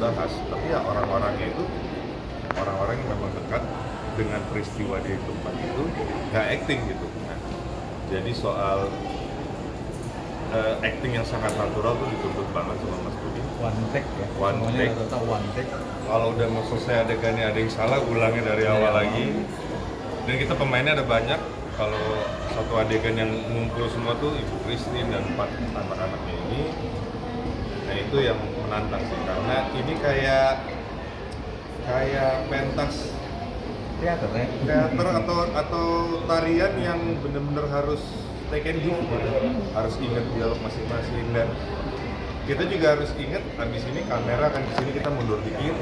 dibahas, tapi ya orang-orangnya itu orang-orang yang memang dekat dengan peristiwa di tempat itu, nggak acting gitu. Nah, jadi soal acting yang sangat natural tuh dituntut banget sama Mas Budi. One take ya. One Semuanya take. rata-rata one take. Kalau udah mau selesai adegannya ada yang salah, ulangnya dari awal lagi. Dan kita pemainnya ada banyak. Kalau satu adegan yang ngumpul semua tuh Ibu Christine dan 4 anak-anaknya ini, nah itu yang menantang sih, karena ini kayak pentas Teater ya. teater atau tarian yang bener-bener harus take and give gitu. Harus ingat dialog masing-masing, dan kita juga harus ingat abis ini kamera kan kesini, kita mundur dikit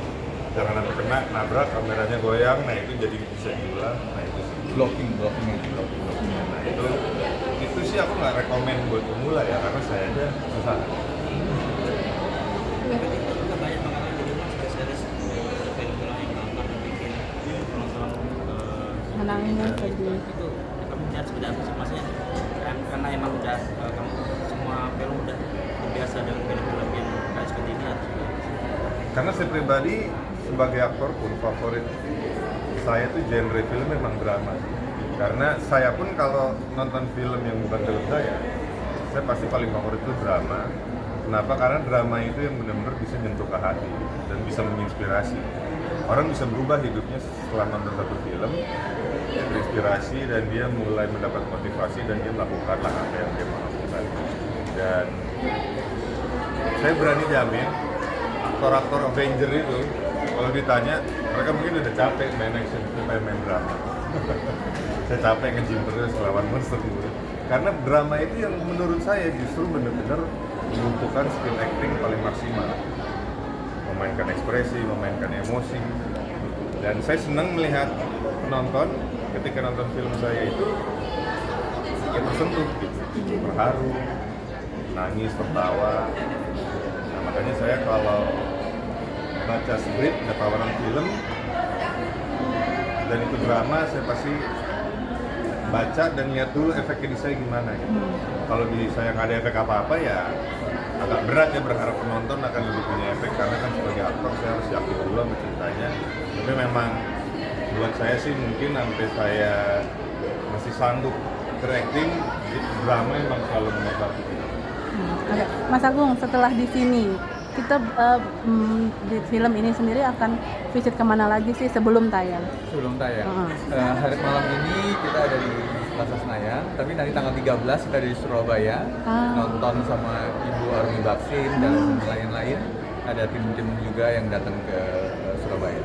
jangan sampai kena nabrak, kameranya goyang, nah itu jadi bisa diulang. Nah itu sih Blocking. nah itu sih aku nggak rekomen buat pemula ya, karena saya aja susah. Banyak mengalami di rumah sudah series film-film yang nonton dan bikin penonton Menangis sedih. itu kamu melihat seperti apa sih, maksudnya kan karena emang udah kamu semua film udah terbiasa dengan film-film yang kayak seperti ini atau Karena saya pribadi sebagai aktor pun favorit saya tuh genre film memang drama. Karena saya pun kalau nonton film yang bukan film saya pasti paling favorit itu drama. Kenapa? Karena drama itu yang benar-benar bisa nyentuh ke hati dan bisa menginspirasi. Orang bisa berubah hidupnya setelah nonton satu film, terinspirasi dan dia mulai mendapat motivasi dan dia melakukanlah apa yang dia mau lakukan. Dan saya berani jamin aktor-aktor Avenger itu kalau ditanya, mereka mungkin udah capek main action, main drama. Saya capek nge-gym terus lawan monster gitu. Karena drama itu yang menurut saya justru benar-benar membutuhkan skill acting paling maksimal. Memainkan ekspresi, memainkan emosi. Dan saya senang melihat penonton ketika nonton film saya itu ya tersentuh gitu, terharu, nangis, tertawa. Nah, makanya saya kalau baca skrip, ada tawaran film dan itu drama, saya pasti baca dan lihat dulu efeknya di saya gimana gitu. Kalau di saya nggak ada efek apa-apa ya agak berat ya berharap penonton akan lebih punya efek, karena kan sebagai aktor saya harus yakin dulu sama ceritanya. Tapi memang buat saya sih mungkin sampai saya masih sanggup berakting, drama emang selalu nomor satu. Oke. Mas Agung, setelah di sini kita di film ini sendiri akan visit kemana lagi sih sebelum tayang? Sebelum tayang. Hari malam ini kita ada di Plaza Senayan, tapi nanti tanggal 13 kita ada di Surabaya nonton sama Ibu Army Baksin dan lain-lain. Ada tim-tim juga yang datang ke Surabaya.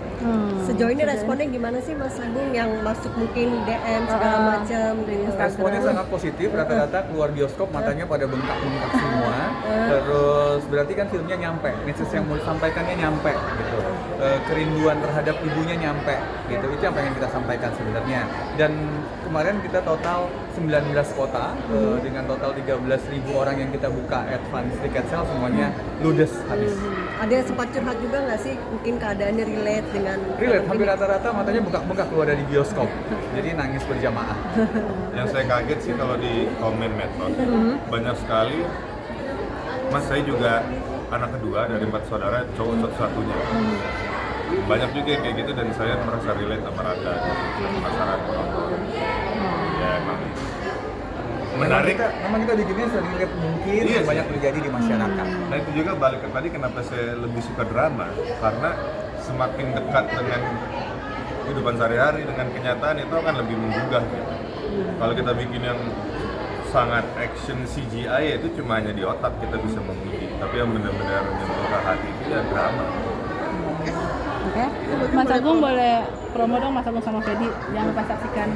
Sejauh ini responnya gimana sih Mas Agung, yang masuk mungkin DM segala macam di Responnya Instagram? sangat positif, rata-rata keluar bioskop matanya pada bengkak-bengkak semua. Terus berarti kan filmnya nyampe, message yang mau disampaikannya nyampe gitu. Kerinduan terhadap ibunya nyampe gitu. Itu yang pengen kita sampaikan sebenarnya. Dan kemarin kita total 19 kota dengan total 13.000 orang yang kita buka advance tiket sale, semuanya ludes habis. Ada yang sempat curhat juga nggak sih, mungkin keadaannya relate dengan Relate, hampir rata-rata matanya bengkak-bengkak keluar dari bioskop. Jadi nangis berjamaah. Yang saya kaget sih kalau di komen medsos banyak sekali, Mas saya juga anak kedua dari 4 saudara, cowok satu-satunya. Banyak juga yang kayak gitu dan saya merasa relate sama Rada dan masyarakat penonton. Ya emang menarik. Memang kita bikinnya sedikit mungkin Iya sih. banyak terjadi di masyarakat. Nah itu juga balik ke tadi kenapa saya lebih suka drama, karena semakin dekat dengan kehidupan sehari-hari, dengan kenyataan itu akan lebih menggugah gitu. Kalau kita bikin yang sangat action CGI ya itu cuma hanya di otak kita bisa memuji, tapi yang benar-benar menyentuh ke hati itu ya drama. Oke. Mas Agung boleh promo dong, Mas Agung sama Fedi, jangan lupa saksikan.